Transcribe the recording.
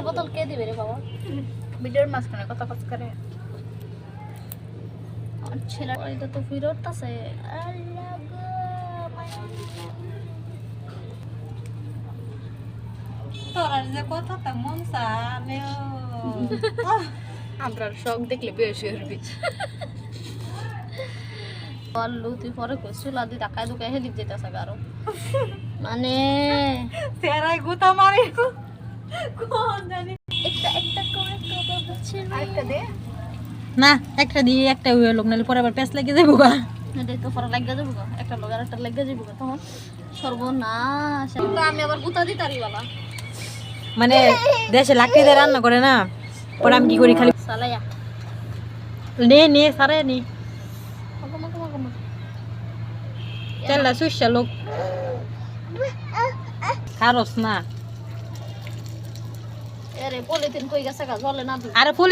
বোতল কে দিবে রে বাবা? ভিডিওর মাঝখানে কথা কথা করে আর ছেলে এটা তো ফিরত আছে। আল্লাহ গো তোরা যে কথাটা মন চালে আমরা শখ দেখলে বেশি হবি আল্লু তুই পরে কইছিল আদি টাকায় দুকায় হেলিক যেতেছে আরো মানে তেরাই গুতা মারি কোন জানি একটা একটা করে কথা বলছিল আরেকটা দে না একটা দিয়ে একটা ওই লোক নালে পরে আবার পেছ লাগি যাবো গা এটাই তো পরে লাগা যাবো গো একটা লোক আর একটা লাগা যাবো গো তখন সর্বনাশ তো আমি আবার গুতা দিতারি বালা মানে দেশে লাকড়ি দিয়ে রান্না করে না পরে আমি কি করি খালি সালায়া নে সারে নে কমা কমা কমা চল সুশা লোক খারস না আরে পলিথিন কই গেছে গা জলে না আরে ফুল